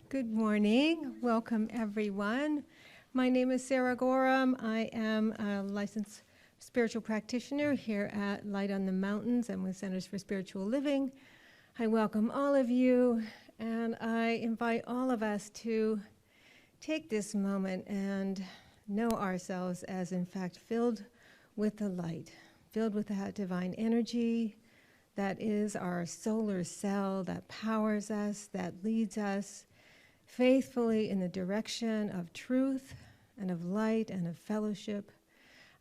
Good morning. Welcome, everyone. My name is Sara Gorham. I am a licensed spiritual practitioner here at Light on the Mountains and with Centers for Spiritual Living. I welcome all of you, and I invite all of us to take this moment and know ourselves as, in fact, filled with the light, filled with that divine energy that is our solar cell that powers us, that leads us faithfully in the direction of truth and of light and of fellowship.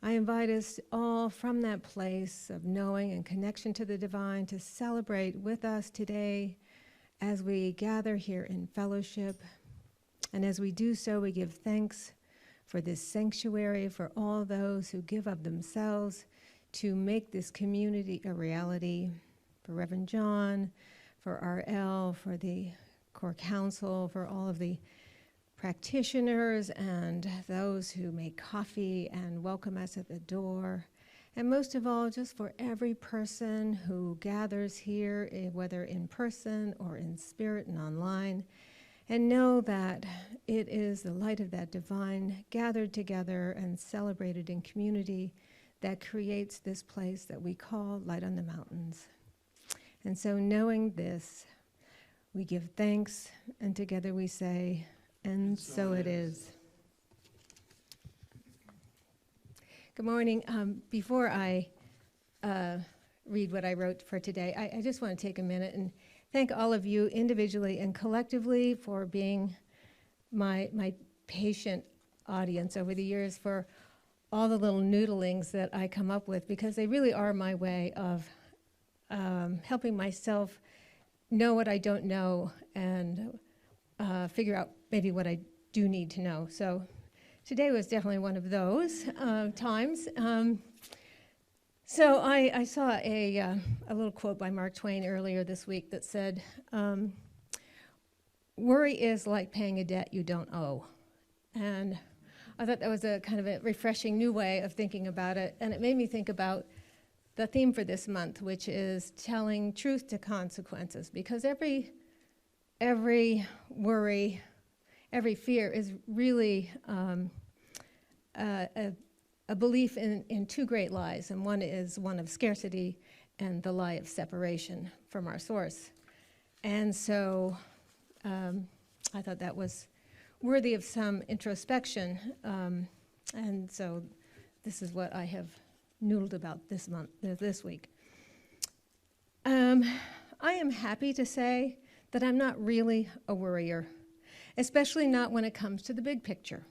I invite us all from that place of knowing and connection to the divine to celebrate with us today as we gather here in fellowship. And as we do so, we give thanks for this sanctuary, for all those who give of themselves to make this community a reality, for Reverend John, for RL, for the Core Council, for all of the practitioners and those who make coffee and welcome us at the door. And most of all, just for every person who gathers here, whether in person or in spirit and online, and know that it is the light of that divine gathered together and celebrated in community that creates this place that we call Light on the Mountains. And so knowing this, we give thanks, and together we say, and so it is. Good morning. Before I read what I wrote for today, I just want to take a minute and thank all of you individually and collectively for being my patient audience over the years, for all the little noodlings that I come up with, because they really are my way of helping myself know what I don't know and figure out maybe what I do need to know. So today was definitely one of those times. So I saw a little quote by Mark Twain earlier this week that said, worry is like paying a debt you don't owe. And I thought that was a kind of a refreshing new way of thinking about it. And it made me think about the theme for this month, which is telling truth to consequences, because every worry, every fear is really a belief in two great lies, and one is one of scarcity and the lie of separation from our source. And so I thought that was worthy of some introspection, and so this is what I have noodled about this week. I am happy to say that I'm not really a worrier, especially not when it comes to the big picture.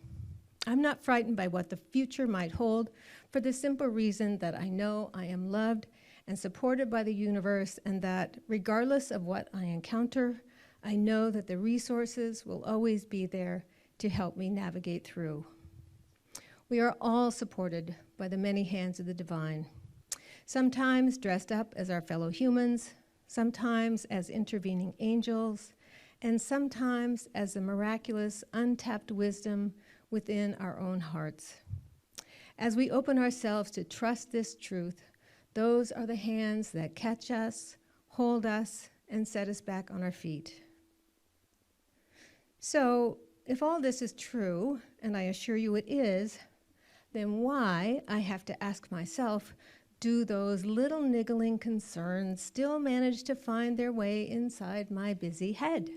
I'm not frightened by what the future might hold, for the simple reason that I know I am loved and supported by the universe, and that regardless of what I encounter, I know that the resources will always be there to help me navigate through. We are all supported by the many hands of the divine, sometimes dressed up as our fellow humans, sometimes as intervening angels, and sometimes as the miraculous, untapped wisdom within our own hearts. As we open ourselves to trust this truth, those are the hands that catch us, hold us, and set us back on our feet. So, if all this is true, and I assure you it is, then why, I have to ask myself, do those little niggling concerns still manage to find their way inside my busy head?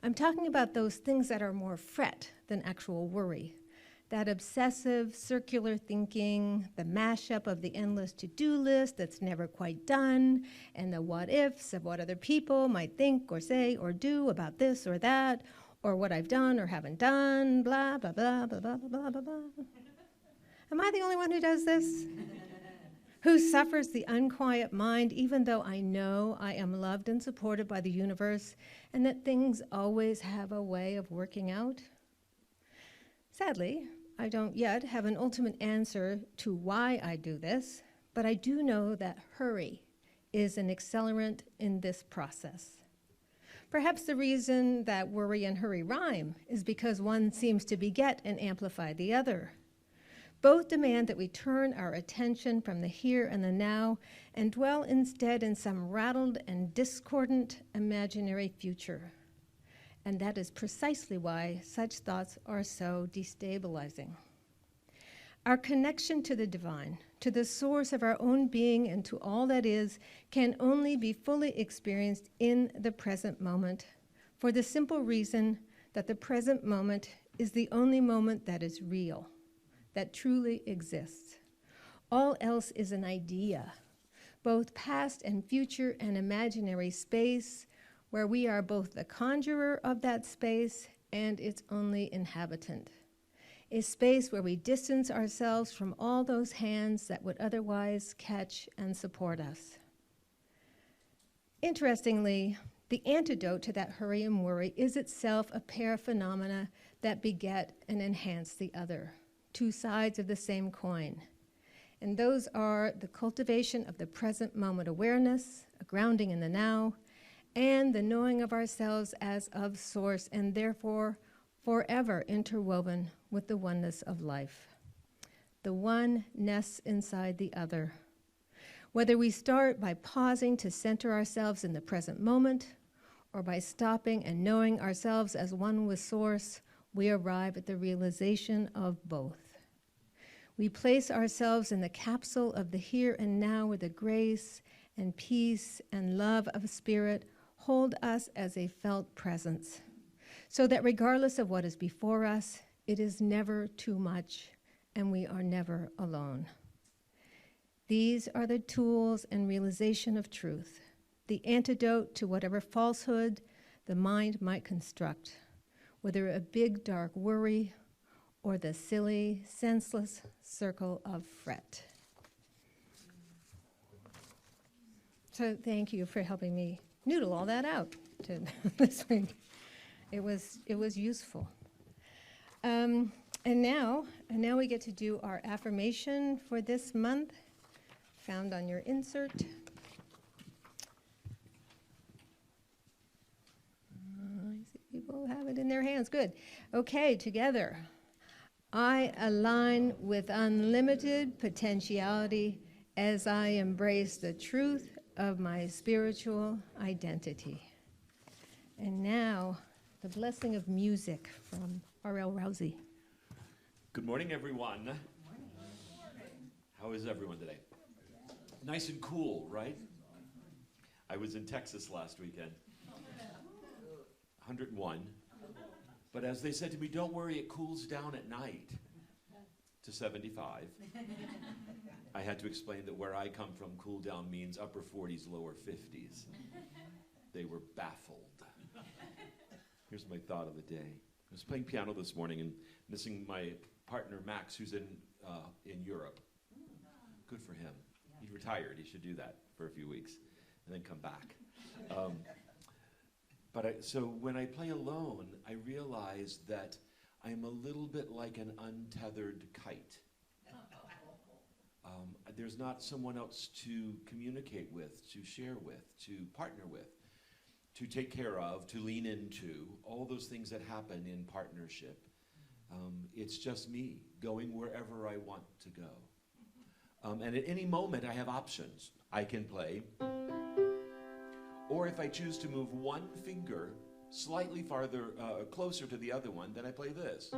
I'm talking about those things that are more fret than actual worry. That obsessive, circular thinking, the mashup of the endless to-do list that's never quite done, and the what-ifs of what other people might think or say or do about this or that, or what I've done or haven't done, blah, blah, blah, blah, blah, blah, blah, blah. Am I the only one who does this? Who suffers the unquiet mind, even though I know I am loved and supported by the universe, and that things always have a way of working out? Sadly, I don't yet have an ultimate answer to why I do this, but I do know that hurry is an accelerant in this process. Perhaps the reason that worry and hurry rhyme is because one seems to beget and amplify the other. Both demand that we turn our attention from the here and the now and dwell instead in some rattled and discordant imaginary future. And that is precisely why such thoughts are so destabilizing. Our connection to the divine, to the source of our own being and to all that is, can only be fully experienced in the present moment, for the simple reason that the present moment is the only moment that is real, that truly exists. All else is an idea, both past and future and imaginary space, where we are both the conjurer of that space and its only inhabitant. A space where we distance ourselves from all those hands that would otherwise catch and support us. Interestingly, the antidote to that hurry and worry is itself a pair of phenomena that beget and enhance the other, two sides of the same coin. And those are the cultivation of the present moment awareness, a grounding in the now, and the knowing of ourselves as of source and therefore forever interwoven with the oneness of life. The one nests inside the other. Whether we start by pausing to center ourselves in the present moment, or by stopping and knowing ourselves as one with Source, we arrive at the realization of both. We place ourselves in the capsule of the here and now where the grace and peace and love of Spirit hold us as a felt presence, so that regardless of what is before us, it is never too much and we are never alone. These are the tools and realization of truth, the antidote to whatever falsehood the mind might construct, whether a big dark worry or the silly, senseless circle of fret. So thank you for helping me noodle all that out to this week. It was useful. And now we get to do our affirmation for this month, found on your insert. I see people have it in their hands. Good. Okay, together. I align with unlimited potentiality as I embrace the truth of my spiritual identity. And now, the blessing of music from R.L. Rowsey. Good morning, everyone. Good morning. How is everyone today? Nice and cool, right? I was in Texas last weekend. 101. But as they said to me, don't worry, it cools down at night to 75. I had to explain that where I come from, cool down means upper 40s, lower 50s. They were baffled. Here's my thought of the day. I was playing piano this morning and missing my partner, Max, who's in Europe. Good for him. He retired. He should do that for a few weeks and then come back. So when I play alone, I realize that I'm a little bit like an untethered kite. There's not someone else to communicate with, to share with, to partner with, to take care of, to lean into, all those things that happen in partnership. It's just me going wherever I want to go. And at any moment, I have options. I can play, or if I choose to move one finger slightly farther, closer to the other one, then I play this.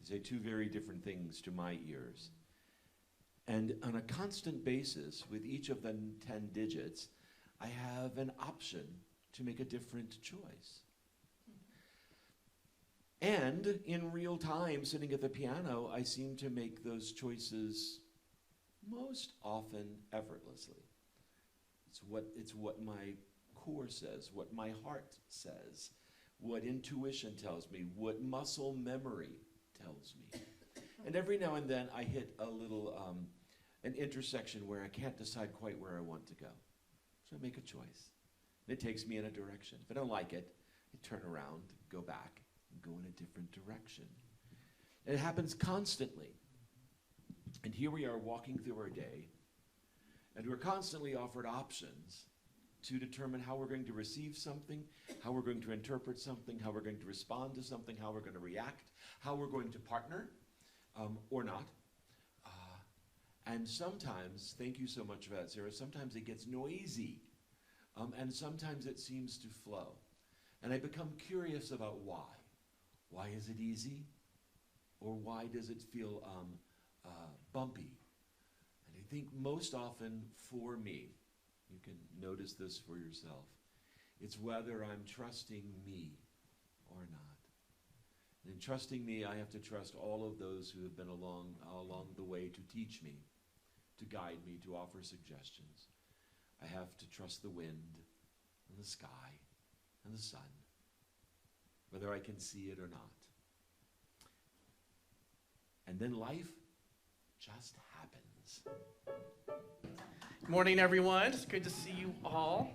These are two very different things to my ears. And on a constant basis, with each of the 10 digits, I have an option to make a different choice. And in real time, sitting at the piano, I seem to make those choices most often effortlessly. It's what my core says, what my heart says, what intuition tells me, what muscle memory tells me. And every now and then I hit a little, an intersection where I can't decide quite where I want to go. So I make a choice. And it takes me in a direction. If I don't like it, I turn around, go back, and go in a different direction. And it happens constantly. And here we are walking through our day, and we're constantly offered options to determine how we're going to receive something, how we're going to interpret something, how we're going to respond to something, how we're going to react, how we're going to partner or not. And sometimes, thank you so much for that, Sarah, sometimes it gets noisy. And sometimes it seems to flow. And I become curious about why. Why is it easy? Or why does it feel bumpy? And I think most often for me, you can notice this for yourself, it's whether I'm trusting me or not. And in trusting me, I have to trust all of those who have been along the way to teach me, to guide me, to offer suggestions. I have to trust the wind and the sky and the sun, whether I can see it or not. And then life just happens. Good morning, everyone. It's good to see you all.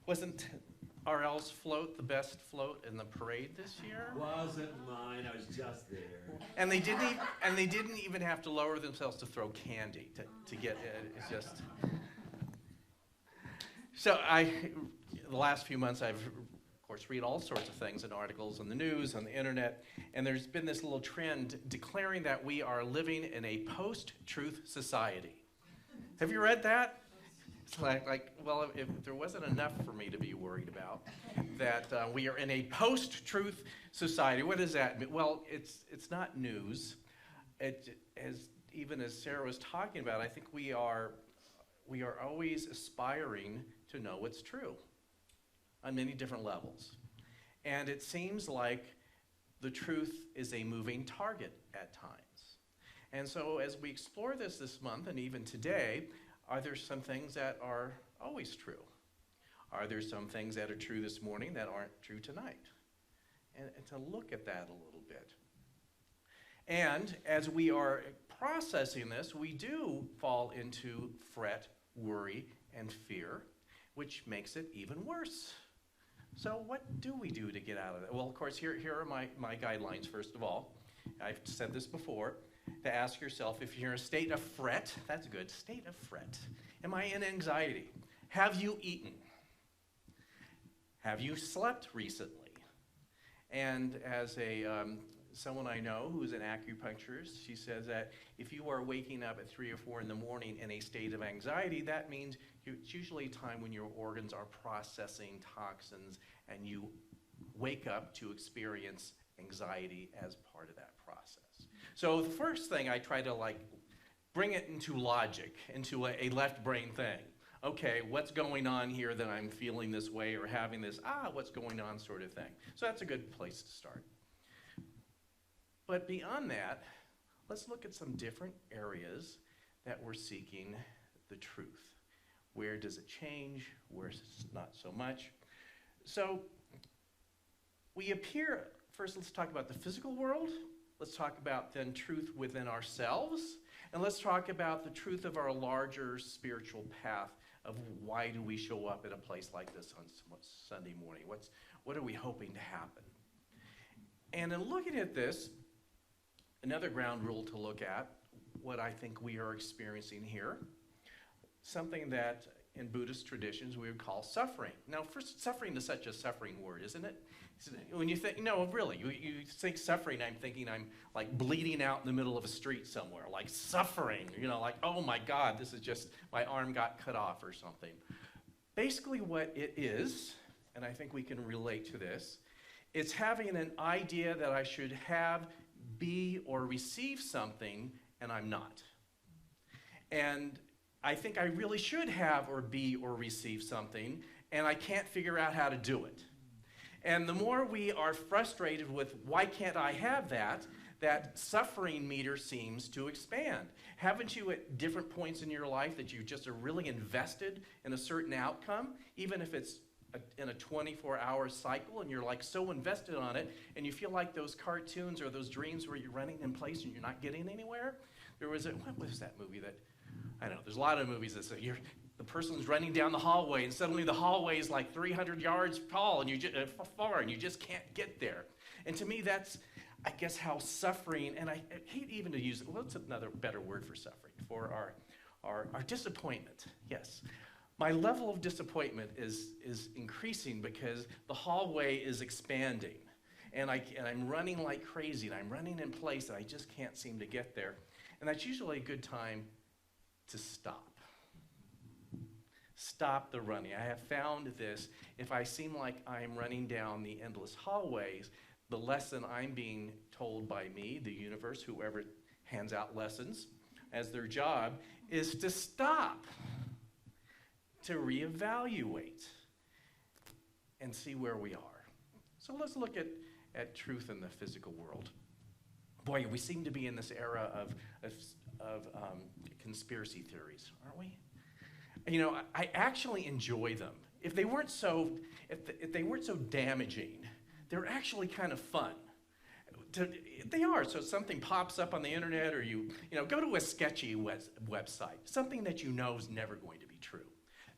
Wasn't RL's float the best float in the parade this year? Wasn't mine. I was just there. And they didn't even have to lower themselves to throw candy to get it. It's just. So the last few months I've of course read all sorts of things in articles on the news, on the internet, and there's been this little trend declaring that we are living in a post-truth society. Have you read that? It's well, if there wasn't enough for me to be worried about, that we are in a post-truth society. What does that mean? Well, it's not news. Even as Sarah was talking about, I think we are always aspiring to know what's true on many different levels. And it seems like the truth is a moving target at times. And so as we explore this month, and even today, are there some things that are always true? Are there some things that are true this morning that aren't true tonight? And to look at that a little bit. And as we are processing this, we do fall into fret, worry, and fear, which makes it even worse. So what do we do to get out of it? Well, of course, here are my guidelines, first of all. I've said this before, to ask yourself, if you're in a state of fret, that's a good state of fret. Am I in anxiety? Have you eaten? Have you slept recently? And as someone I know who's an acupuncturist, she says that if you are waking up at 3 or 4 in the morning in a state of anxiety, that means it's usually a time when your organs are processing toxins and you wake up to experience anxiety as part of that process. So the first thing I try to bring it into logic, into a left brain thing. Okay, what's going on here that I'm feeling this way or having this, what's going on sort of thing. So that's a good place to start. But beyond that, let's look at some different areas that we're seeking the truth. Where does it change? Where is it not so much? So first let's talk about the physical world. Let's talk about then truth within ourselves. And let's talk about the truth of our larger spiritual path of why do we show up at a place like this on Sunday morning? What are we hoping to happen? And in looking at this, another ground rule to look at, what I think we are experiencing here, something that in Buddhist traditions we would call suffering. Now, first, suffering is such a suffering word, isn't it? When you think, no, really, you think suffering, I'm thinking I'm like bleeding out in the middle of a street somewhere, like suffering, oh my God, this is just, my arm got cut off or something. Basically what it is, and I think we can relate to this, it's having an idea that I should have, be, or receive something, and I'm not. And I think I really should have or be or receive something, and I can't figure out how to do it. And the more we are frustrated with why can't I have that suffering meter seems to expand. Haven't you at different points in your life that you just are really invested in a certain outcome, even if it's in a 24-hour cycle and you're so invested on it and you feel like those cartoons or those dreams where you're running in place and you're not getting anywhere? What was that movie that, I don't know, there's a lot of movies that say the person's running down the hallway and suddenly the hallway is 300 yards tall and far and you just can't get there. And to me that's, I guess, how suffering, and I hate even to use, what's another better word for suffering? For our disappointment, yes. My level of disappointment is increasing because the hallway is expanding. And I'm running like crazy, and I'm running in place, and I just can't seem to get there. And that's usually a good time to stop. Stop the running. I have found this. If I seem like I'm running down the endless hallways, the lesson I'm being told by me, the universe, whoever hands out lessons as their job, is to stop, to reevaluate, and see where we are. So let's look at truth in the physical world. Boy, we seem to be in this era of conspiracy theories, aren't we? You know, I actually enjoy them. If they weren't so damaging, they're actually kind of fun. They are. So something pops up on the internet, or you go to a sketchy website, something that you know is never going to be true.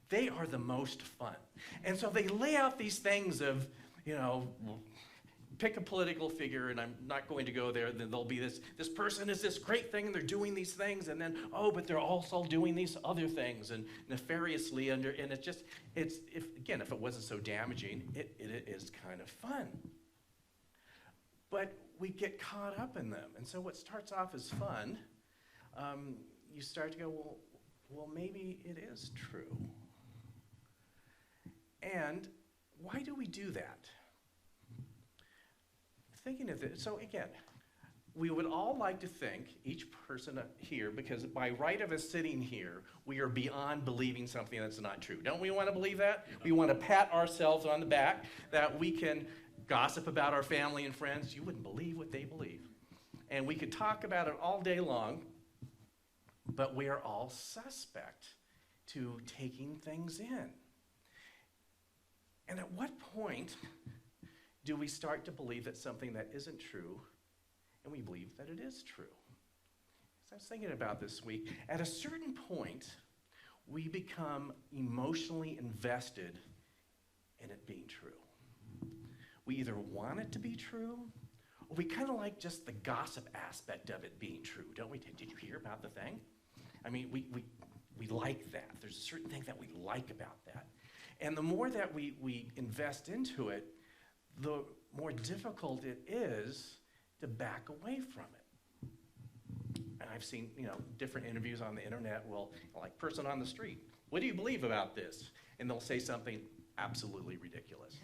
They are the most fun. And so they lay out these things of, pick a political figure, and I'm not going to go there. Then there'll be this person is this great thing, and they're doing these things, and then, but they're also doing these other things, and nefariously and if it wasn't so damaging, it is kind of fun. But we get caught up in them. And so what starts off as fun, you start to go, well, maybe it is true. And why do we do that? Thinking of it, so again, we would all like to think, each person here, because by right of us sitting here, we are beyond believing something that's not true. Don't we want to believe that? We want to pat ourselves on the back, that we can gossip about our family and friends. You wouldn't believe what they believe. And we could talk about it all day long, but we are all suspect to taking things in. And at what point do we start to believe that something that isn't true, and we believe that it is true? So I was thinking about this week. At a certain point, we become emotionally invested in it being true. We either want it to be true, or we kind of like just the gossip aspect of it being true, don't we? Did you hear about the thing? I mean, we like that. There's a certain thing that we like about that. And the more that we invest into it, the more difficult it is to back away from it. And I've seen, different interviews on the internet. Well, like person on the street, what do you believe about this? And they'll say something absolutely ridiculous.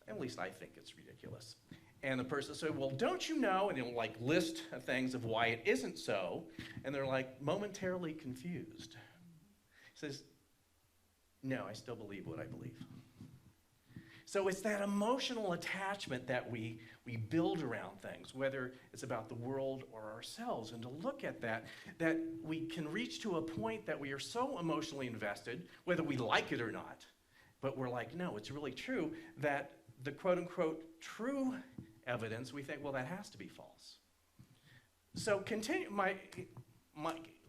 At least I think it's ridiculous. And the person said, well, don't you know? And they'll list things of why it isn't so. And they're momentarily confused. He says, no, I still believe what I believe. So it's that emotional attachment that we build around things, whether it's about the world or ourselves, and to look at that we can reach to a point that we are so emotionally invested, whether we like it or not, but we're like, no, it's really true, that the quote-unquote true evidence, we think, well, that has to be false. So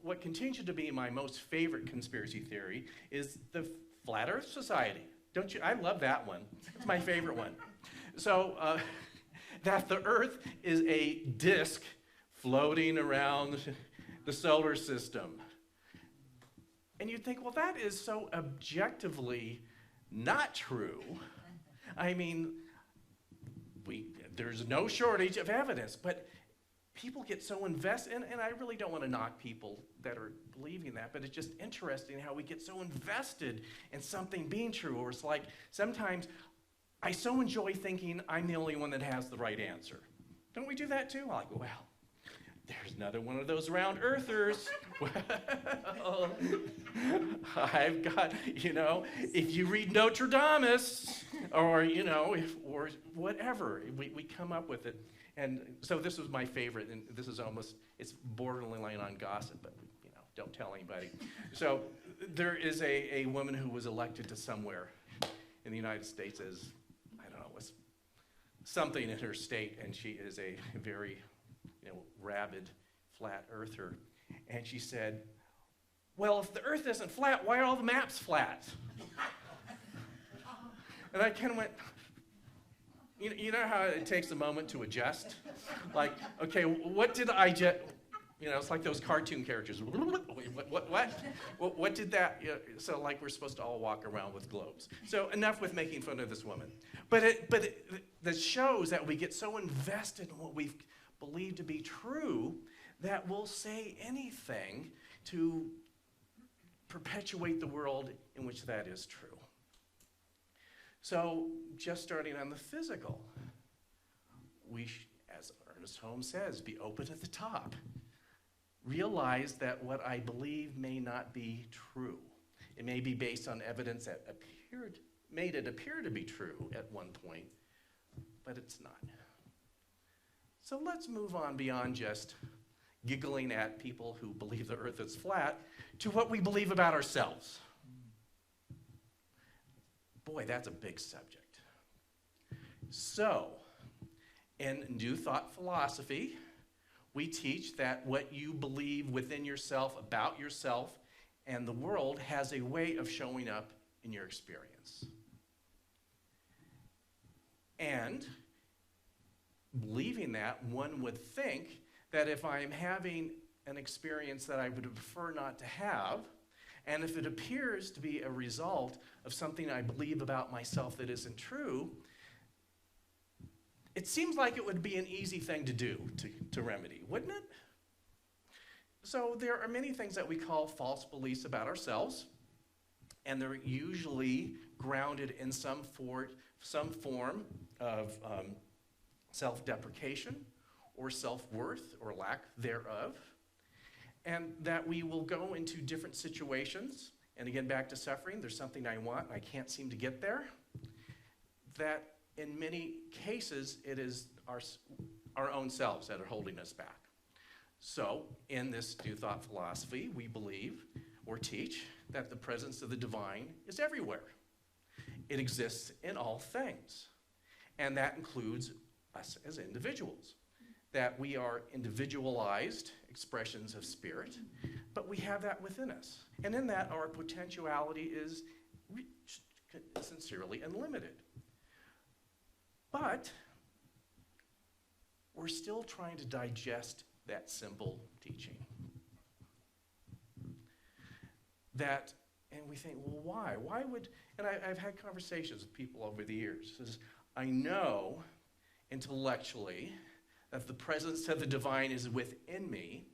what continues to be my most favorite conspiracy theory is the Flat Earth Society. Don't you? I love that one. It's my favorite one. So that the Earth is a disk floating around the solar system. And you'd think, well, that is so objectively not true. I mean, there's no shortage of evidence, but people get so invested, and I really don't want to knock people that are believing that, but it's just interesting how we get so invested in something being true, or it's like sometimes I so enjoy thinking I'm the only one that has the right answer. Don't we do that too? I'm like, well, there's another one of those round earthers. Well, I've got, if you read Notre Dame, or, or whatever, we come up with it. And so this was my favorite, and this is it's borderline on gossip, but, don't tell anybody. So there is a woman who was elected to somewhere in the United States as, was something in her state, and she is a very, rabid flat earther. And she said, well, if the earth isn't flat, why are all the maps flat? And I kind of went, you know how it takes a moment to adjust? Like, okay, what did I just, it's like those cartoon characters. What did that, so we're supposed to all walk around with globes. So enough with making fun of this woman. But that shows that we get so invested in what we believe to be true that we'll say anything to perpetuate the world in which that is true. So just starting on the physical, as Ernest Holmes says, be open at the top. Realize that what I believe may not be true. It may be based on evidence that made it appear to be true at one point, but it's not. So let's move on beyond just giggling at people who believe the earth is flat to what we believe about ourselves. Boy, that's a big subject. So, in New Thought philosophy, we teach that what you believe within yourself about yourself and the world has a way of showing up in your experience. And believing that, one would think that if I am having an experience that I would prefer not to have, and if it appears to be a result of something I believe about myself that isn't true, it seems like it would be an easy thing to do, to remedy, wouldn't it? So there are many things that we call false beliefs about ourselves, and they're usually grounded in some form of self-deprecation or self-worth or lack thereof, and that we will go into different situations, and again, back to suffering, there's something I want, and I can't seem to get there, that in many cases, it is our own selves that are holding us back. So, in this New Thought philosophy, we believe or teach that the presence of the divine is everywhere. It exists in all things, and that includes us as individuals, that we are individualized expressions of spirit, but we have that within us. And in that, our potentiality is sincerely unlimited. But we're still trying to digest that simple teaching. And we think, well, why? Why would, and I've had conversations with people over the years. Says, I know intellectually that the presence of the divine is within me,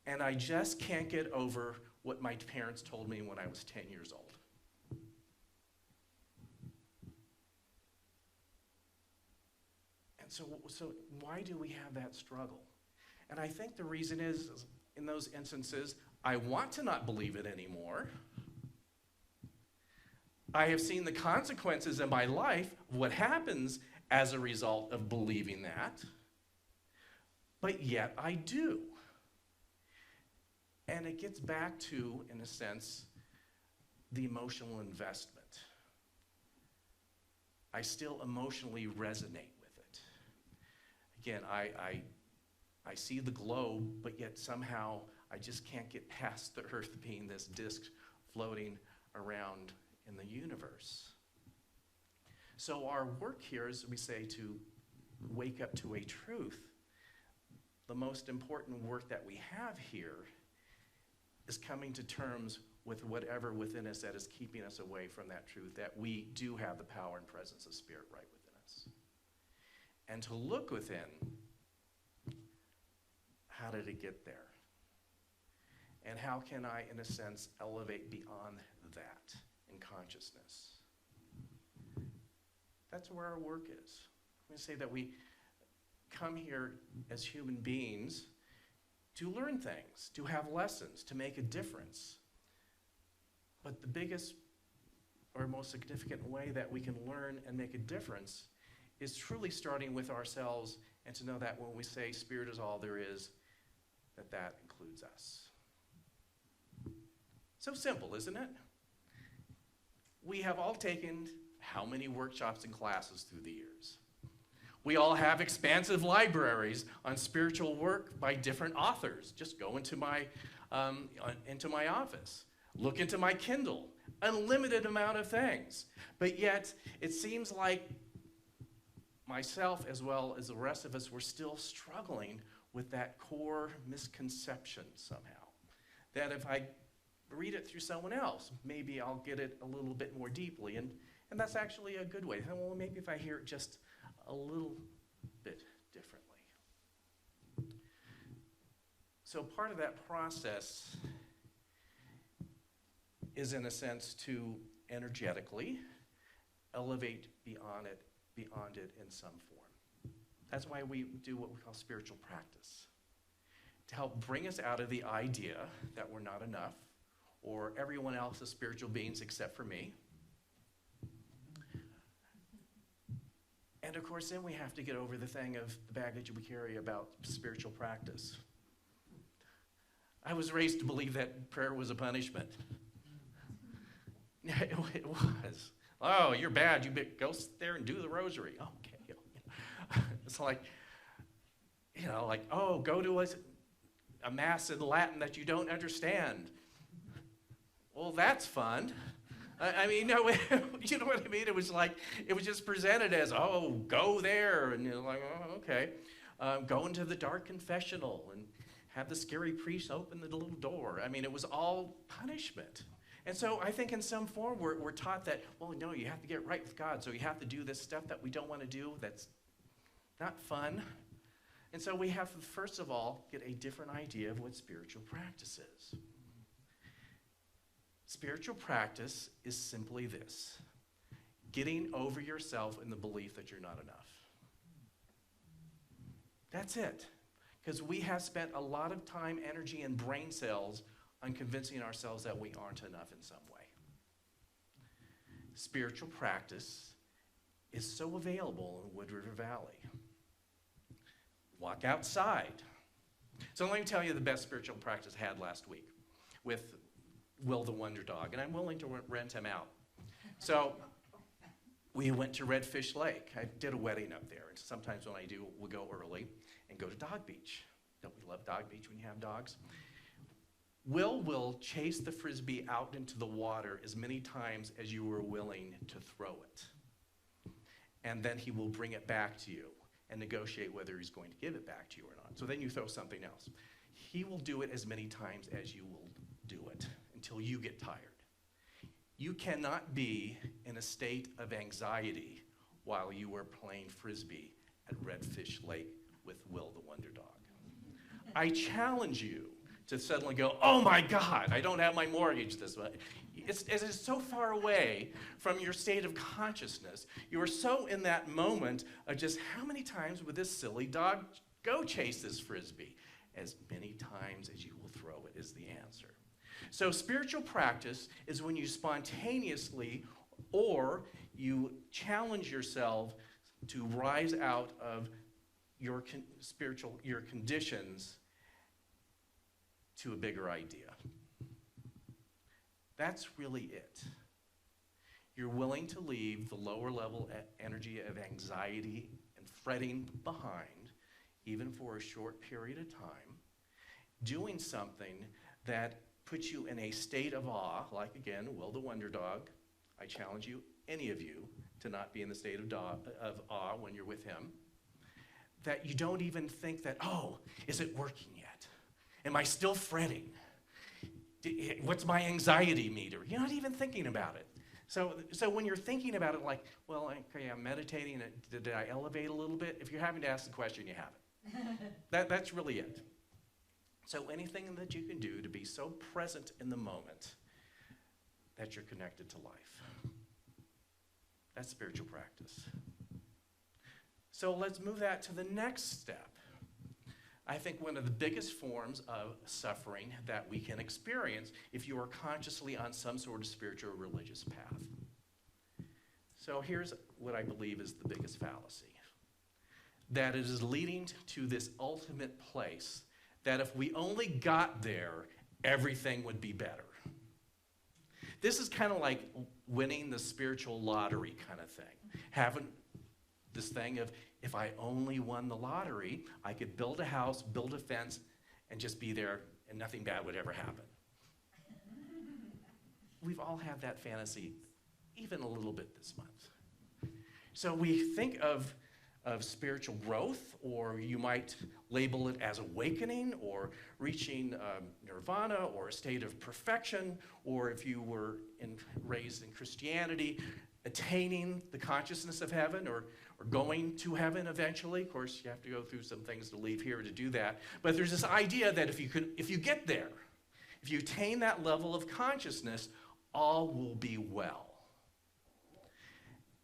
and I just can't get over what my parents told me when I was 10 years old. And so why do we have that struggle? And I think the reason is in those instances, I want to not believe it anymore. I have seen the consequences in my life of what happens as a result of believing that, but yet I do. And it gets back to, in a sense, the emotional investment. I still emotionally resonate with it. Again, I see the globe, but yet somehow I just can't get past the earth being this disk floating around in the universe. So our work here is, we say, to wake up to a truth. The most important work that we have here is coming to terms with whatever within us that is keeping us away from that truth, that we do have the power and presence of spirit right within us. And to look within, how did it get there? And how can I, in a sense, elevate beyond that in consciousness? That's where our work is. I'm going to say that we come here as human beings to learn things, to have lessons, to make a difference. But the biggest or most significant way that we can learn and make a difference is truly starting with ourselves, and to know that when we say spirit is all there is, that includes us. So simple, isn't it? We have all taken how many workshops and classes through the years? We all have expansive libraries on spiritual work by different authors. Just go into my office. Look into my Kindle. Unlimited amount of things. But yet, it seems like myself, as well as the rest of us, we're still struggling with that core misconception somehow. That if I read it through someone else, maybe I'll get it a little bit more deeply. And that's actually a good way. Well, maybe if I hear it just a little bit differently. So part of that process is in a sense to energetically elevate beyond it in some form. That's why we do what we call spiritual practice, to help bring us out of the idea that we're not enough, or everyone else is spiritual beings except for me. And of course, then we have to get over the thing of the baggage we carry about spiritual practice. I was raised to believe that prayer was a punishment. It was. Oh, you're bad. You go there and do the rosary. Okay. It's like, oh, go to a mass in Latin that you don't understand. Well, that's fun. I mean, no, you know what I mean? It was just presented as, oh, go there. And you're like, oh, okay. Go into the dark confessional and have the scary priest open the little door. I mean, it was all punishment. And so I think in some form we're taught that, well, no, you have to get right with God, so you have to do this stuff that we don't want to do that's not fun. And so we have to, first of all, get a different idea of what spiritual practice is. Spiritual practice is simply this: getting over yourself in the belief that you're not enough. That's it. Because we have spent a lot of time, energy, and brain cells on convincing ourselves that we aren't enough in some way. Spiritual practice is so available in Wood River Valley. Walk outside. So let me tell you the best spiritual practice I had last week with Will the Wonder Dog, and I'm willing to rent him out. So we went to Redfish Lake. I did a wedding up there, and sometimes when I do, we'll go early and go to Dog Beach. Don't we love Dog Beach when you have dogs? Will chase the Frisbee out into the water as many times as you are willing to throw it. And then he will bring it back to you and negotiate whether he's going to give it back to you or not. So then you throw something else. He will do it as many times as you will do it until you get tired. You cannot be in a state of anxiety while you are playing Frisbee at Redfish Lake with Will the Wonder Dog. I challenge you to suddenly go, oh my God, I don't have my mortgage this way. It's so far away from your state of consciousness. You are so in that moment of just how many times would this silly dog go chase this Frisbee? As many times as you will throw it is the answer. So spiritual practice is when you spontaneously or you challenge yourself to rise out of your conditions to a bigger idea. That's really it. You're willing to leave the lower level energy of anxiety and fretting behind, even for a short period of time, doing something that puts you in a state of awe, like again, Will the Wonder Dog. I challenge you, any of you, to not be in the state of awe when you're with him. That you don't even think that, oh, is it working yet? Am I still fretting? What's my anxiety meter? You're not even thinking about it. So when you're thinking about it like, well, okay, I'm meditating, did I elevate a little bit? If you're having to ask the question, you haven't. That's really it. So anything that you can do to be so present in the moment that you're connected to life. That's spiritual practice. So let's move that to the next step. I think one of the biggest forms of suffering that we can experience if you are consciously on some sort of spiritual or religious path. So here's what I believe is the biggest fallacy. That it is leading to this ultimate place that if we only got there, everything would be better. This is kind of like winning the spiritual lottery kind of thing. Having this thing of, if I only won the lottery, I could build a house, build a fence, and just be there, and nothing bad would ever happen. We've all had that fantasy, even a little bit this month. So we think of spiritual growth, or you might label it as awakening, or reaching nirvana, or a state of perfection, or if you were raised in Christianity, attaining the consciousness of heaven, or going to heaven eventually. Of course, you have to go through some things to leave here to do that. But there's this idea that if you get there, if you attain that level of consciousness, all will be well.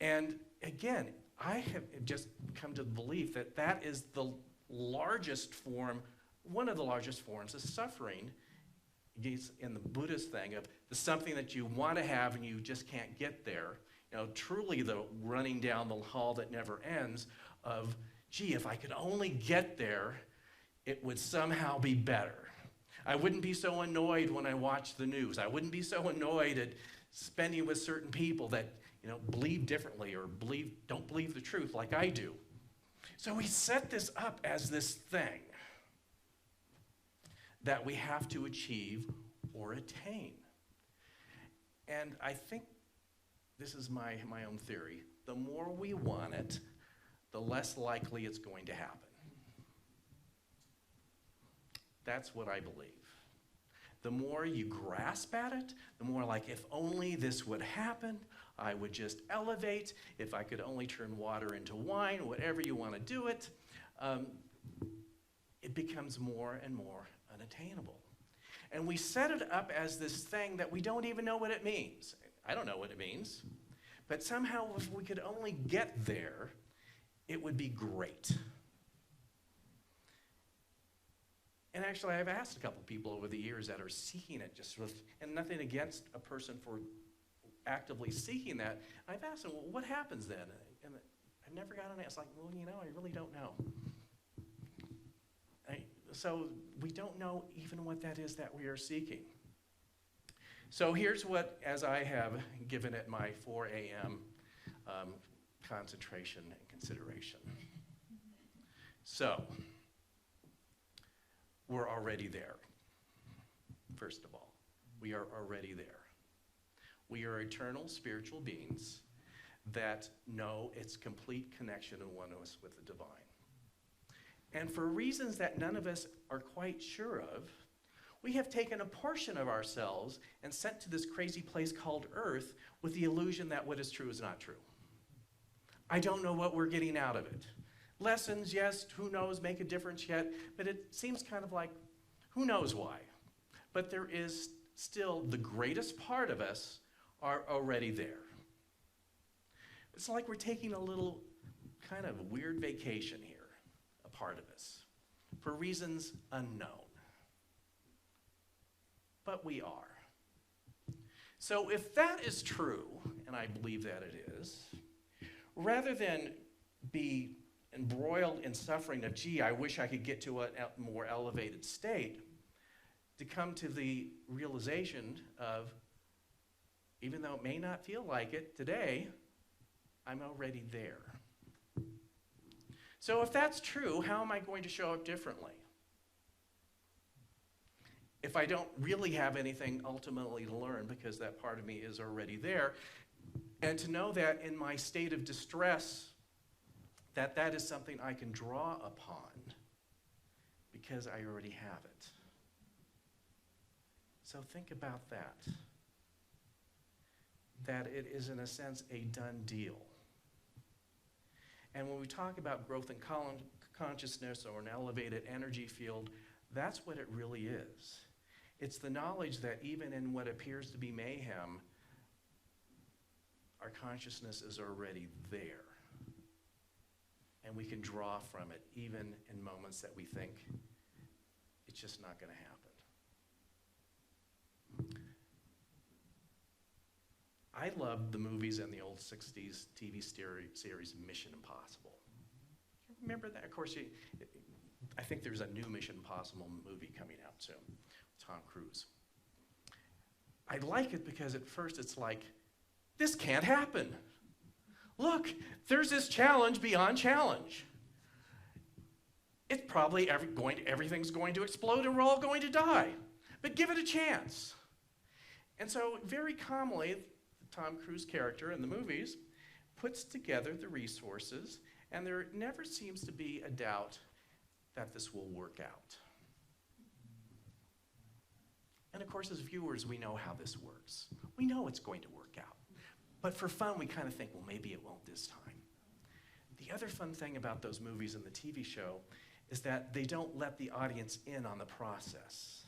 And again, I have just come to the belief that that is the largest form, one of the largest forms of suffering in the Buddhist thing of the something that you want to have and you just can't get there. Truly the running down the hall that never ends of, gee, if I could only get there, it would somehow be better. I wouldn't be so annoyed when I watch the news. I wouldn't be so annoyed at spending with certain people that believe differently or don't believe the truth like I do. So we set this up as this thing that we have to achieve or attain. And I think this is my own theory. The more we want it, the less likely it's going to happen. That's what I believe. The more you grasp at it, the more like, if only this would happen, I would just elevate. If I could only turn water into wine, whatever you want to do it, it becomes more and more unattainable. And we set it up as this thing that we don't even know what it means. I don't know what it means. But somehow, if we could only get there, it would be great. And actually, I've asked a couple people over the years that are seeking it, and nothing against a person for actively seeking that. I've asked them, well, what happens then? And I've never gotten an answer. Like, well, I really don't know. So we don't know even what that is that we are seeking. So here's what, as I have given it my 4 a.m. Concentration and consideration. So, we're already there, first of all. We are already there. We are eternal spiritual beings that know its complete connection and oneness with the divine. And for reasons that none of us are quite sure of, we have taken a portion of ourselves and sent to this crazy place called Earth with the illusion that what is true is not true. I don't know what we're getting out of it. Lessons, yes, who knows, make a difference yet, but it seems kind of like, who knows why? But there is still the greatest part of us are already there. It's like we're taking a little kind of weird vacation here, a part of us, for reasons unknown. But we are. So if that is true, and I believe that it is, rather than be embroiled in suffering of, gee, I wish I could get to a more elevated state, to come to the realization of, even though it may not feel like it today, I'm already there. So if that's true, how am I going to show up differently? If I don't really have anything ultimately to learn because that part of me is already there, and to know that in my state of distress, that is something I can draw upon because I already have it. So think about that. That it is, in a sense, a done deal. And when we talk about growth in consciousness or an elevated energy field, that's what it really is. It's the knowledge that even in what appears to be mayhem, our consciousness is already there. And we can draw from it even in moments that we think it's just not going to happen. I loved the movies in the old 60s TV series Mission Impossible. Remember that? Of course, I think there's a new Mission Impossible movie coming out soon. Tom Cruise. I like it because at first it's like, this can't happen. Look, there's this challenge beyond challenge. It's probably everything's going to explode and we're all going to die. But give it a chance. And so very calmly, Tom Cruise character in the movies puts together the resources, and there never seems to be a doubt that this will work out. And of course, as viewers, we know how this works. We know it's going to work out. But for fun, we kind of think, well, maybe it won't this time. The other fun thing about those movies and the TV show is that they don't let the audience in on the process.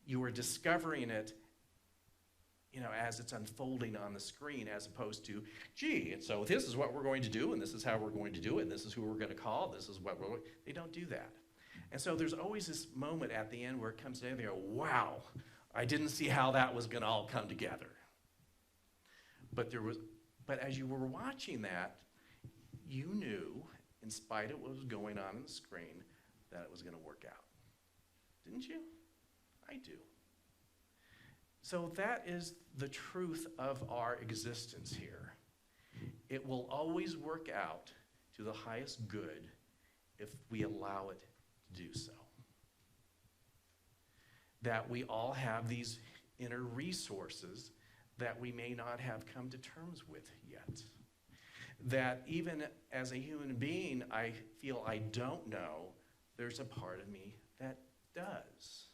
You are discovering it as it's unfolding on the screen, as opposed to, gee, and so this is what we're going to do, and this is how we're going to do it, and this is who we're going to call, this is what they don't do that. And so there's always this moment at the end where it comes together, and they go, wow, I didn't see how that was going to all come together. But as you were watching that, you knew, in spite of what was going on the screen, that it was going to work out. Didn't you? I do. So that is the truth of our existence here. It will always work out to the highest good if we allow it to do so. That we all have these inner resources that we may not have come to terms with yet. That even as a human being, I feel I don't know, there's a part of me that does.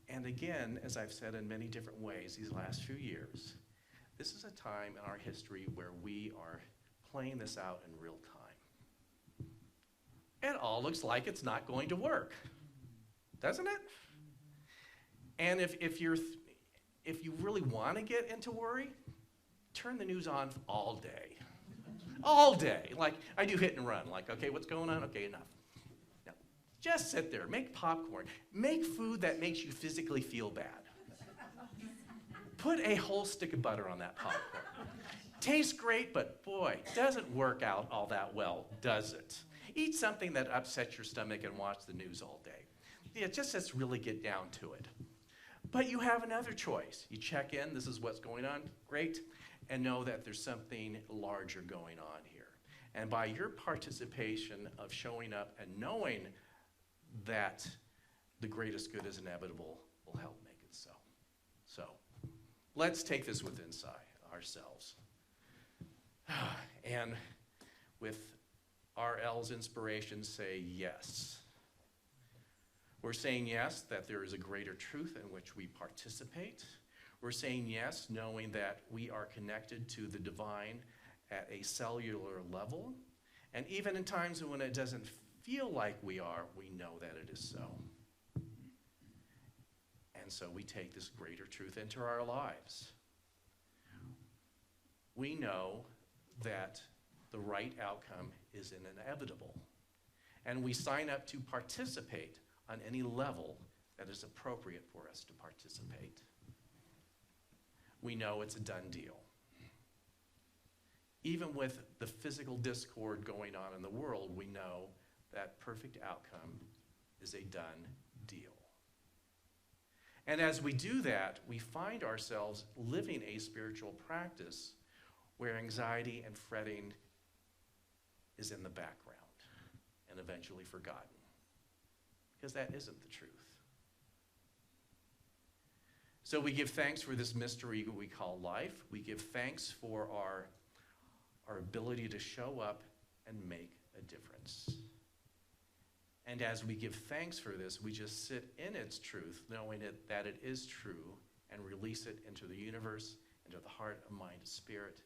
And again, as I've said in many different ways these last few years, this is a time in our history where we are playing this out in real time. It all looks like it's not going to work, doesn't it? And if you really want to get into worry, turn the news on all day. All day. Like, I do hit and run. Like, okay, what's going on? Okay, enough. No. Just sit there. Make popcorn. Make food that makes you physically feel bad. Put a whole stick of butter on that popcorn. Tastes great, but boy, doesn't work out all that well, does it? Eat something that upsets your stomach and watch the news all day. Yeah, just let's really get down to it. But you have another choice. You check in, this is what's going on, great, and know that there's something larger going on here. And by your participation of showing up and knowing that the greatest good is inevitable will help make it so. So let's take this within ourselves. And with RL's inspiration, say yes. We're saying yes, that there is a greater truth in which we participate. We're saying yes, knowing that we are connected to the divine at a cellular level. And even in times when it doesn't feel like we are, we know that it is so. And so we take this greater truth into our lives. We know that the right outcome is inevitable. And we sign up to participate on any level that is appropriate for us to participate. We know it's a done deal. Even with the physical discord going on in the world, we know that perfect outcome is a done deal. And as we do that, we find ourselves living a spiritual practice where anxiety and fretting is in the background and eventually forgotten. Because that isn't the truth. So we give thanks for this mystery we call life. We give thanks for our ability to show up and make a difference. And as we give thanks for this, we just sit in its truth, knowing that it is true, and release it into the universe, into the heart, mind, spirit,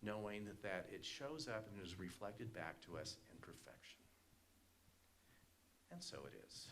knowing that it shows up and is reflected back to us in perfection. And so it is.